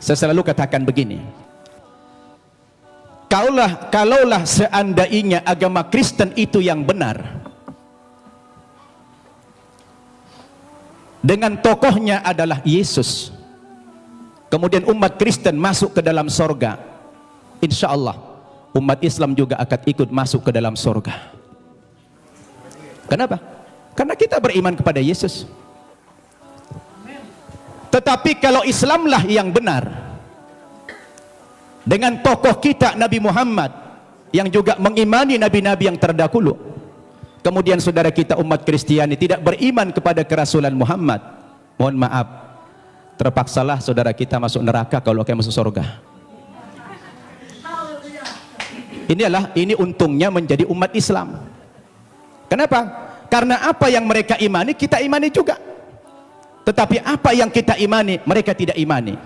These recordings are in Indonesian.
Saya selalu katakan begini, kalaulah seandainya agama Kristen itu yang benar, dengan tokohnya adalah Yesus, kemudian umat Kristen masuk ke dalam sorga, insya Allah umat Islam juga akan ikut masuk ke dalam sorga. Kenapa? Karena kita beriman kepada Yesus. Tetapi kalau Islamlah yang benar, dengan tokoh kita Nabi Muhammad yang juga mengimani nabi-nabi yang terdahulu, kemudian saudara kita umat Kristiani tidak beriman kepada kerasulan Muhammad, mohon maaf, terpaksalah saudara kita masuk neraka kalau akan masuk surga. Ini untungnya menjadi umat Islam. Kenapa? Karena apa yang mereka imani kita imani juga, tetapi apa yang kita imani mereka tidak imani.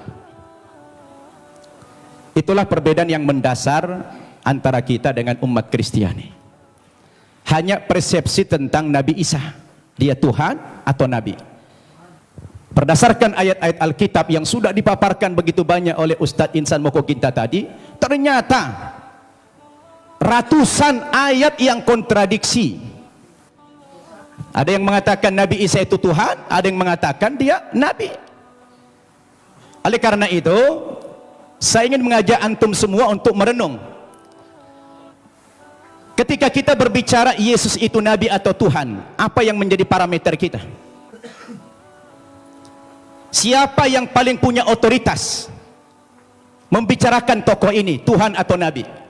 Itulah perbedaan yang mendasar antara kita dengan umat Kristiani. Hanya persepsi tentang Nabi Isa, dia Tuhan atau Nabi. Berdasarkan ayat-ayat Alkitab yang sudah dipaparkan begitu banyak oleh Ustadz Insan Mokoginta tadi, ternyata ratusan ayat yang kontradiksi. Ada yang mengatakan Nabi Isa itu Tuhan, ada yang mengatakan dia Nabi. Oleh karena itu, saya ingin mengajak antum semua untuk merenung. Ketika kita berbicara Yesus itu Nabi atau Tuhan, apa yang menjadi parameter kita? Siapa yang paling punya otoritas membicarakan tokoh ini, Tuhan atau Nabi?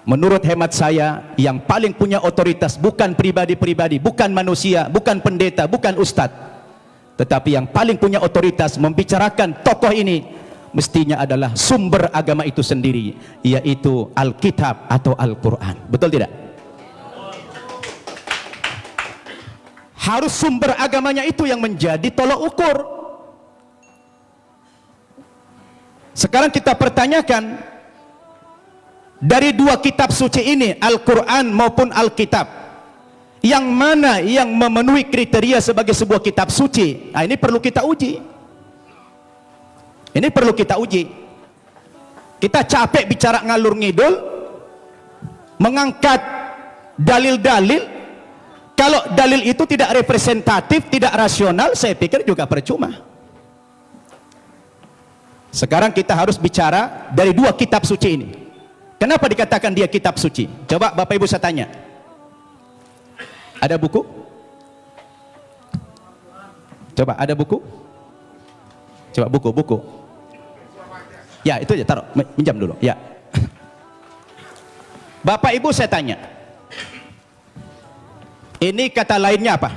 Menurut hemat saya, yang paling punya otoritas bukan pribadi-pribadi, bukan manusia, bukan pendeta, bukan ustadz, tetapi yang paling punya otoritas membicarakan tokoh ini mestinya adalah sumber agama itu sendiri, yaitu Alkitab atau Al-Quran. Betul tidak? Harus sumber agamanya itu yang menjadi tolok ukur. Sekarang kita pertanyakan, dari dua kitab suci ini, Al-Quran maupun Alkitab, yang mana yang memenuhi kriteria sebagai sebuah kitab suci? Nah, ini perlu kita uji. Ini perlu kita uji. Kita capek bicara ngalur ngidul, mengangkat dalil-dalil. Kalau dalil itu tidak representatif, tidak rasional, saya pikir juga percuma. Sekarang kita harus bicara dari dua kitab suci ini. Kenapa dikatakan dia kitab suci? Coba Bapak Ibu saya tanya. Ada buku? Coba ada buku? Coba buku. Ya, itu aja, taruh, minjam dulu. Ya. Bapak Ibu saya tanya. Ini kata lainnya apa?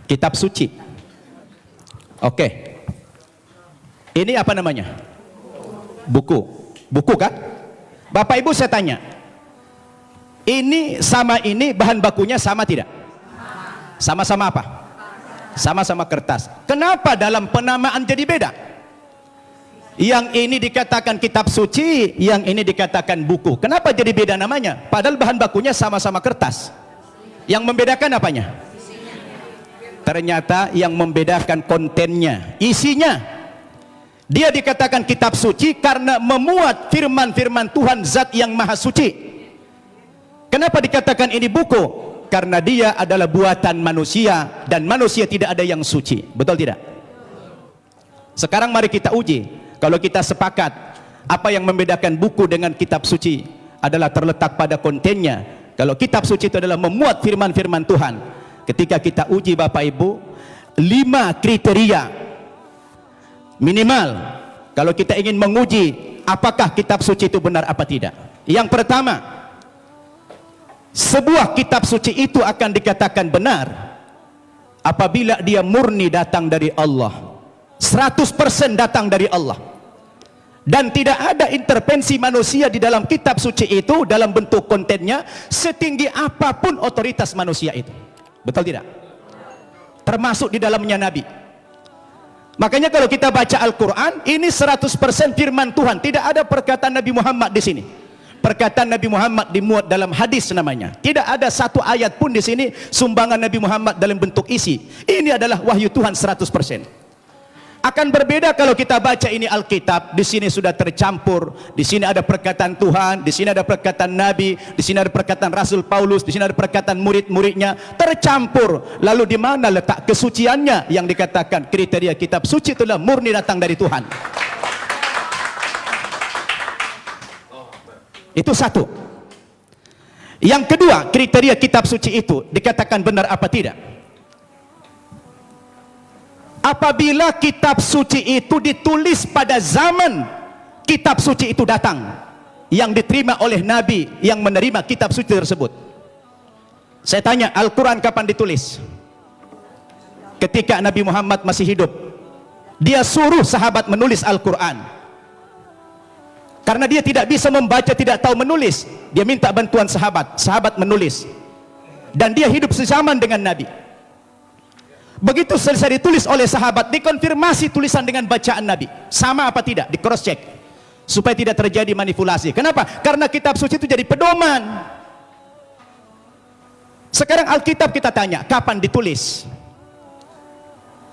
Kitab suci. Oke. Ini apa namanya? Buku. Buku kan? Bapak Ibu saya tanya, ini sama ini bahan bakunya sama tidak? Sama-sama apa? Sama-sama kertas. Kenapa dalam penamaan jadi beda? Yang ini dikatakan kitab suci, yang ini dikatakan buku. Kenapa jadi beda namanya? Padahal bahan bakunya sama-sama kertas. Yang membedakan apanya? Ternyata yang membedakan kontennya, isinya. Dia dikatakan kitab suci karena memuat firman-firman Tuhan Zat yang Maha Suci. Kenapa dikatakan ini buku? Karena dia adalah buatan manusia dan manusia tidak ada yang suci. Betul tidak? Sekarang mari kita uji. Kalau kita sepakat apa yang membedakan buku dengan kitab suci adalah terletak pada kontennya. Kalau kitab suci itu adalah memuat firman-firman Tuhan. Ketika kita uji Bapak Ibu, 5 kriteria minimal kalau kita ingin menguji apakah kitab suci itu benar apa tidak. Yang pertama, sebuah kitab suci itu akan dikatakan benar apabila dia murni datang dari Allah, 100% datang dari Allah, dan tidak ada intervensi manusia di dalam kitab suci itu dalam bentuk kontennya, setinggi apapun otoritas manusia itu. Betul tidak? Termasuk di dalamnya Nabi. Makanya kalau kita baca Al-Quran, ini 100% firman Tuhan, tidak ada perkataan Nabi Muhammad di sini. Perkataan Nabi Muhammad dimuat dalam hadis namanya. Tidak ada satu ayat pun di sini sumbangan Nabi Muhammad dalam bentuk isi. Ini adalah wahyu Tuhan 100%. Akan berbeda kalau kita baca ini Alkitab, di sini sudah tercampur, di sini ada perkataan Tuhan, di sini ada perkataan Nabi, di sini ada perkataan Rasul Paulus, di sini ada perkataan murid-muridnya, tercampur. Lalu di mana letak kesuciannya? Yang dikatakan kriteria kitab suci itulah murni datang dari Tuhan. Itu satu. Yang kedua, kriteria kitab suci itu dikatakan benar apa tidak? Apabila kitab suci itu ditulis pada zaman kitab suci itu datang, yang diterima oleh Nabi yang menerima kitab suci tersebut. Saya tanya, Al-Quran kapan ditulis? Ketika Nabi Muhammad masih hidup. Dia suruh sahabat menulis Al-Quran. Karena dia tidak bisa membaca, tidak tahu menulis, dia minta bantuan sahabat. Sahabat menulis. Dan dia hidup sezaman dengan Nabi. Begitu selesai ditulis oleh sahabat, dikonfirmasi tulisan dengan bacaan Nabi sama apa tidak, di cross check supaya tidak terjadi manipulasi. Kenapa? Karena kitab suci itu jadi pedoman. Sekarang Alkitab kita tanya, kapan ditulis?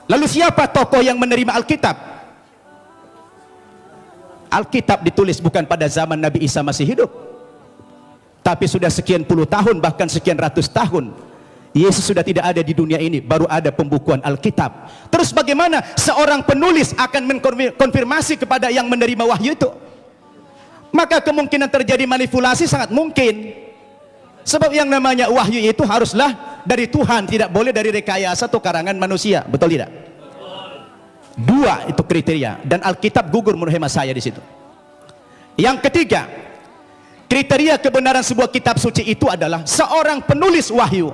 Lalu siapa tokoh yang menerima Alkitab? Alkitab ditulis bukan pada zaman Nabi Isa masih hidup, tapi sudah sekian puluh tahun, bahkan sekian ratus tahun Yesus sudah tidak ada di dunia ini, baru ada pembukuan Alkitab. Terus bagaimana seorang penulis akan mengkonfirmasi kepada yang menerima wahyu itu? Maka kemungkinan terjadi manipulasi sangat mungkin. Sebab yang namanya wahyu itu haruslah dari Tuhan, tidak boleh dari rekayasa atau karangan manusia. Betul tidak? Dua itu kriteria, dan Alkitab gugur menurut hemat saya di situ. Yang ketiga, kriteria kebenaran sebuah kitab suci itu adalah seorang penulis wahyu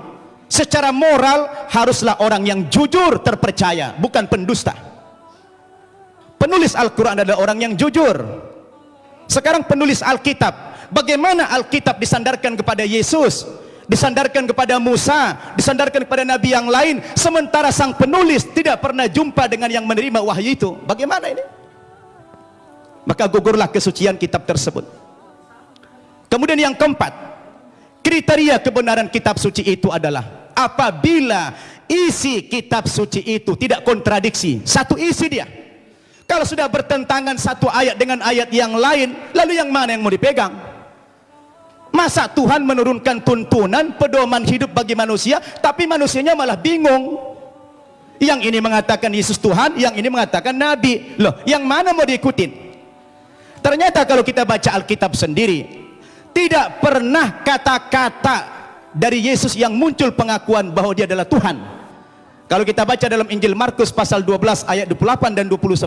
secara moral haruslah orang yang jujur, terpercaya, bukan pendusta. Penulis Al-Quran adalah orang yang jujur. Sekarang penulis Alkitab, bagaimana Alkitab disandarkan kepada Yesus, disandarkan kepada Musa, disandarkan kepada Nabi yang lain, sementara sang penulis tidak pernah jumpa dengan yang menerima wahyu itu? Bagaimana ini? Maka gugurlah kesucian kitab tersebut. Kemudian yang keempat, kriteria kebenaran kitab suci itu adalah apabila isi kitab suci itu tidak kontradiksi, satu isi dia. Kalau sudah bertentangan satu ayat dengan ayat yang lain, lalu yang mana yang mau dipegang? Masa Tuhan menurunkan tuntunan pedoman hidup bagi manusia, tapi manusianya malah bingung. Yang ini mengatakan Yesus Tuhan, yang ini mengatakan Nabi. Loh, yang mana mau diikutin? Ternyata kalau kita baca Alkitab sendiri, tidak pernah kata-kata dari Yesus yang muncul pengakuan bahwa dia adalah Tuhan. Kalau kita baca dalam Injil Markus pasal 12 ayat 28 dan 29,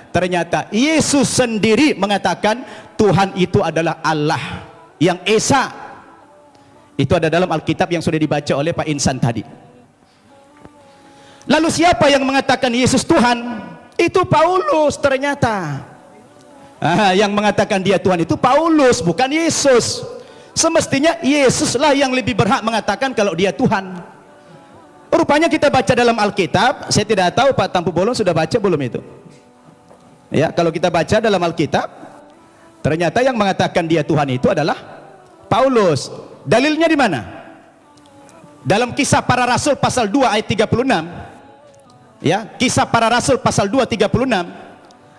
ternyata Yesus sendiri mengatakan Tuhan itu adalah Allah yang Esa. Itu ada dalam Alkitab yang sudah dibaca oleh Pak Insan tadi. Lalu siapa yang mengatakan Yesus Tuhan? Itu Paulus ternyata. Yang mengatakan dia Tuhan itu Paulus, bukan Yesus. Semestinya Yesuslah yang lebih berhak mengatakan kalau dia Tuhan. Rupanya kita baca dalam Alkitab, saya tidak tahu Pak Tampu Bolon sudah baca belum itu. Ya, kalau kita baca dalam Alkitab, ternyata yang mengatakan dia Tuhan itu adalah Paulus. Dalilnya di mana? Dalam Kisah Para Rasul pasal 2 ayat 36. Ya, Kisah Para Rasul pasal 2 36.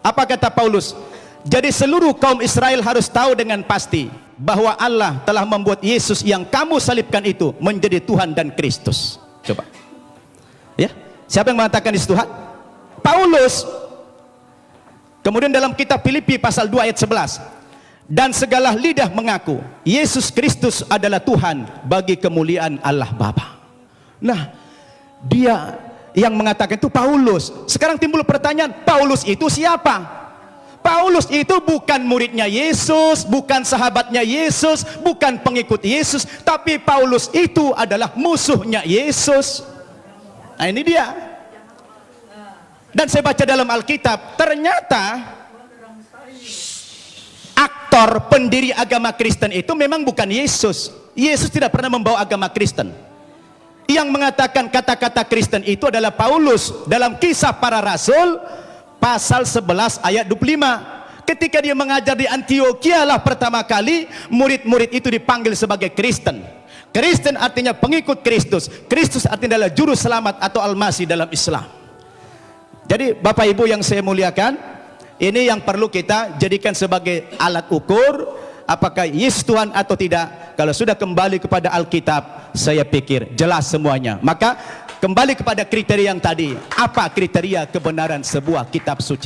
Apa kata Paulus? Jadi seluruh kaum Israel harus tahu dengan pasti bahwa Allah telah membuat Yesus yang kamu salibkan itu menjadi Tuhan dan Kristus. Coba. Ya, siapa yang mengatakan Yesus Tuhan? Paulus. Kemudian dalam kitab Filipi pasal 2 ayat 11. Dan segala lidah mengaku Yesus Kristus adalah Tuhan bagi kemuliaan Allah Bapa. Nah, dia yang mengatakan itu Paulus. Sekarang timbul pertanyaan, Paulus itu siapa? Paulus itu bukan muridnya Yesus, bukan sahabatnya Yesus, bukan pengikut Yesus, tapi Paulus itu adalah musuhnya Yesus. Nah, ini dia. Dan saya baca dalam Alkitab, ternyata aktor pendiri agama Kristen itu memang bukan Yesus. Yesus tidak pernah membawa agama Kristen. Yang mengatakan kata-kata Kristen itu adalah Paulus dalam Kisah Para Rasul pasal 11 ayat 25. Ketika dia mengajar di Antioquia lah pertama kali murid-murid itu dipanggil sebagai Kristen. Kristen artinya pengikut Kristus. Kristus artinya adalah juru selamat atau Al-Masih dalam Islam. Jadi Bapak Ibu yang saya muliakan, ini yang perlu kita jadikan sebagai alat ukur apakah yes Tuhan atau tidak. Kalau sudah kembali kepada Alkitab, saya pikir jelas semuanya. Maka kembali kepada kriteria yang tadi, apa kriteria kebenaran sebuah kitab suci?